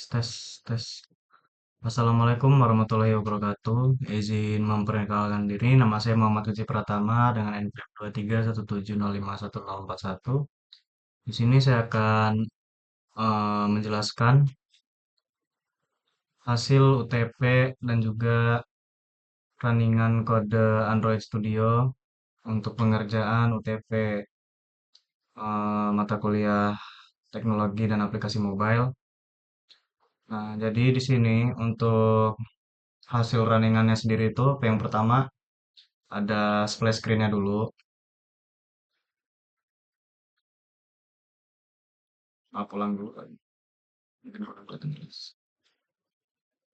Tes, tes. Assalamualaikum warahmatullahi wabarakatuh. Izin memperkenalkan diri. Nama saya Muhammad Lutfi Pratama dengan NPM 2317051041. Di sini saya akan menjelaskan hasil UTP dan juga runningan kode Android Studio untuk pengerjaan UTP mata kuliah teknologi dan aplikasi mobile. Nah, jadi di sini untuk hasil runningannya sendiri itu yang pertama ada splash screen-nya dulu. Pulang dulu kali. Mungkin kurang kelihatan jelas.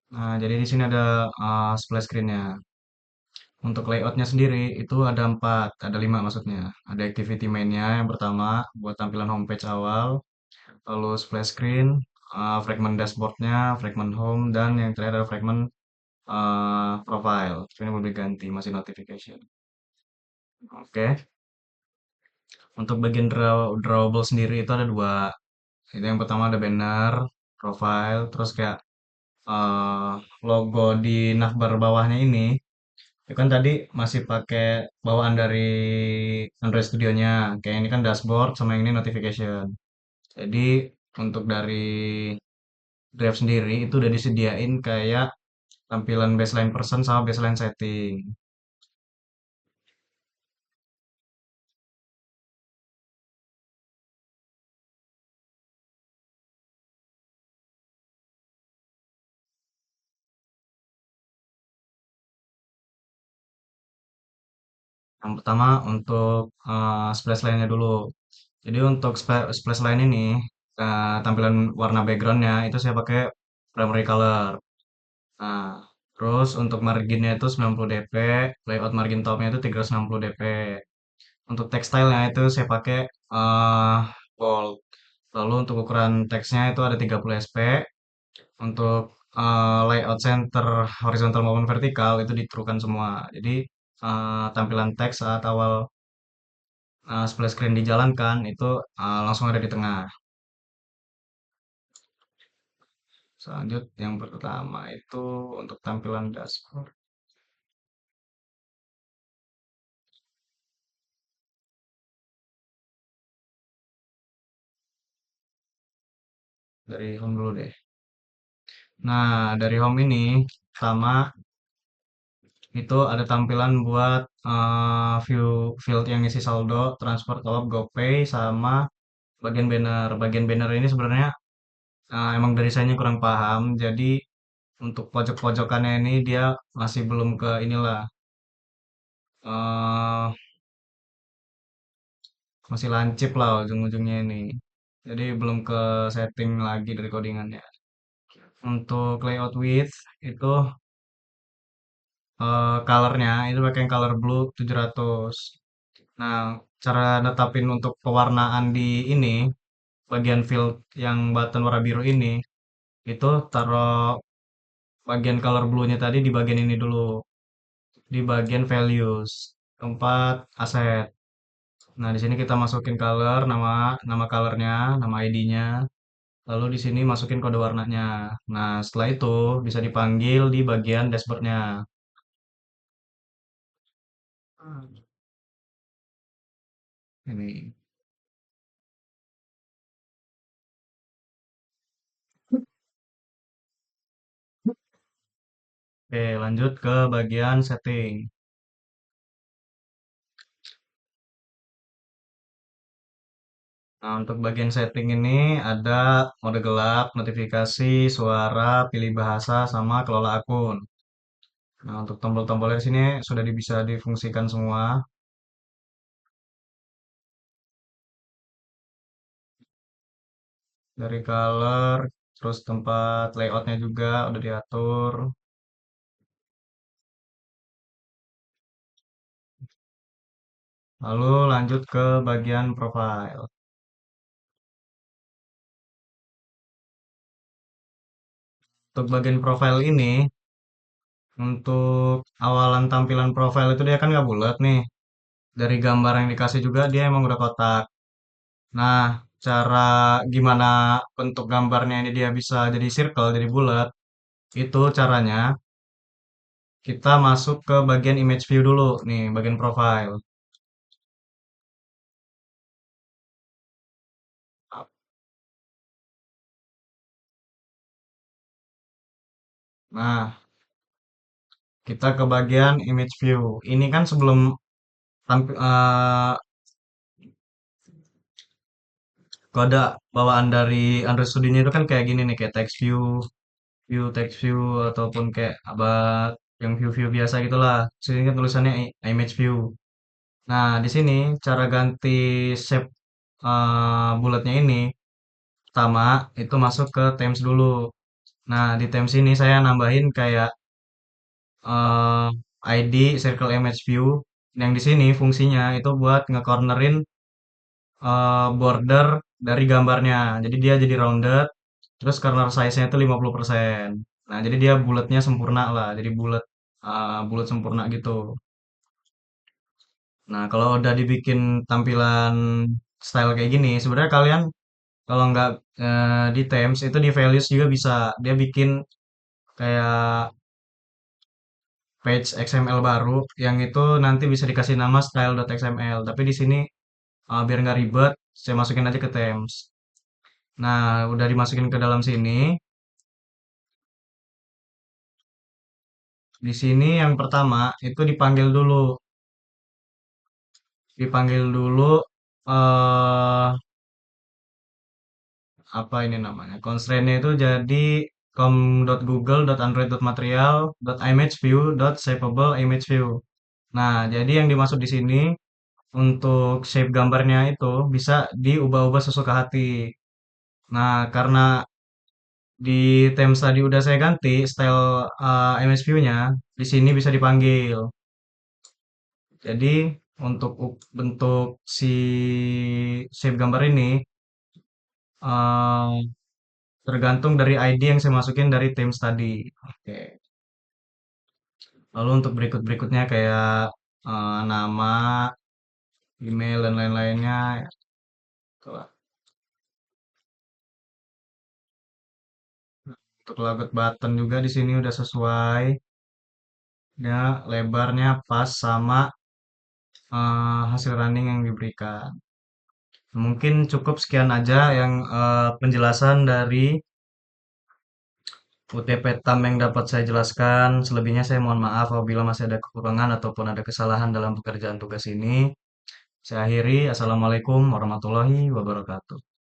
Nah, jadi di sini ada splash screen-nya. Untuk layoutnya sendiri itu ada 4, ada 5 maksudnya. Ada activity main-nya yang pertama buat tampilan homepage awal, lalu splash screen, fragment dashboard-nya, fragment home, dan yang terakhir ada fragment profile. Ini boleh diganti, masih notification. Oke. Untuk bagian drawable sendiri itu ada dua. Itu yang pertama ada banner, profile, terus kayak eh, logo di navbar bawahnya ini itu kan tadi masih pakai bawaan dari Android Studio-nya. Kayak ini kan dashboard sama yang ini notification. Jadi untuk dari Drive sendiri itu udah disediain kayak tampilan baseline person sama baseline setting. Yang pertama untuk splash line-nya dulu. Jadi untuk splash line ini tampilan warna backgroundnya itu saya pakai primary color. Nah, terus untuk marginnya itu 90 dp, layout margin topnya itu 360 dp. Untuk tekstilnya itu saya pakai eh bold. Lalu untuk ukuran teksnya itu ada 30 sp. Untuk layout center horizontal maupun vertikal itu diturukan semua. Jadi tampilan teks saat awal splash screen dijalankan itu langsung ada di tengah. Selanjut yang pertama itu untuk tampilan dashboard dari home dulu deh. Nah, dari home ini sama itu ada tampilan buat view field yang isi saldo, transfer top, GoPay, sama bagian banner. Bagian banner ini sebenarnya emang dari sayanya kurang paham, jadi untuk pojok-pojokannya ini dia masih belum ke inilah, eh masih lancip lah ujung-ujungnya ini. Jadi belum ke setting lagi dari codingannya. Untuk layout width itu colornya itu pakai yang color blue 700. Nah, cara netapin untuk pewarnaan di ini, bagian field yang button warna biru ini, itu taruh bagian color blue-nya tadi di bagian ini dulu, di bagian values, tempat aset. Nah, di sini kita masukin color, nama nama colornya, nama ID-nya, lalu di sini masukin kode warnanya. Nah, setelah itu bisa dipanggil di bagian dashboard-nya. Ini. Oke, lanjut ke bagian setting. Nah, untuk bagian setting ini ada mode gelap, notifikasi, suara, pilih bahasa, sama kelola akun. Nah, untuk tombol-tombolnya di sini sudah bisa difungsikan semua dari color, terus tempat layoutnya juga udah diatur. Lalu lanjut ke bagian profile. Untuk bagian profile ini, untuk awalan tampilan profile itu dia kan nggak bulat nih. Dari gambar yang dikasih juga dia emang udah kotak. Nah, cara gimana bentuk gambarnya ini dia bisa jadi circle, jadi bulat, itu caranya kita masuk ke bagian image view dulu, nih, bagian profile. Nah, kita ke bagian image view. Ini kan sebelum kode bawaan dari Android Studio itu kan kayak gini nih, kayak text view, text view, ataupun kayak apa yang view-view biasa gitulah. Sini kan tulisannya image view. Nah, di sini cara ganti shape bulatnya ini, pertama itu masuk ke themes dulu. Nah, di themes ini saya nambahin kayak eh, ID circle image view yang di sini fungsinya itu buat nge-cornerin border dari gambarnya. Jadi dia jadi rounded, terus corner size-nya itu 50%. Nah, jadi dia bulatnya sempurna lah, jadi bulat bulat sempurna gitu. Nah, kalau udah dibikin tampilan style kayak gini, sebenarnya kalian kalau nggak di themes itu di values juga bisa. Dia bikin kayak page XML baru yang itu nanti bisa dikasih nama style.xml. Tapi di sini biar nggak ribet, saya masukin aja ke themes. Nah, udah dimasukin ke dalam sini. Di sini yang pertama itu dipanggil dulu eh apa ini namanya? Constraint-nya itu jadi com.google.android.material.imageView.shapeable.imageView. Nah, jadi yang dimaksud di sini untuk shape gambarnya itu bisa diubah-ubah sesuka hati. Nah, karena di themes tadi udah saya ganti style image view-nya, di sini bisa dipanggil. Jadi untuk bentuk si shape gambar ini eh, tergantung dari ID yang saya masukin dari themes tadi. Oke. Lalu untuk berikut-berikutnya kayak nama, email dan lain-lainnya, ya, itulah. Untuk logo button juga di sini udah sesuai. Ya, lebarnya pas sama hasil running yang diberikan. Mungkin cukup sekian aja yang penjelasan dari UTP TAM yang dapat saya jelaskan. Selebihnya saya mohon maaf apabila masih ada kekurangan ataupun ada kesalahan dalam pekerjaan tugas ini. Saya akhiri. Assalamualaikum warahmatullahi wabarakatuh.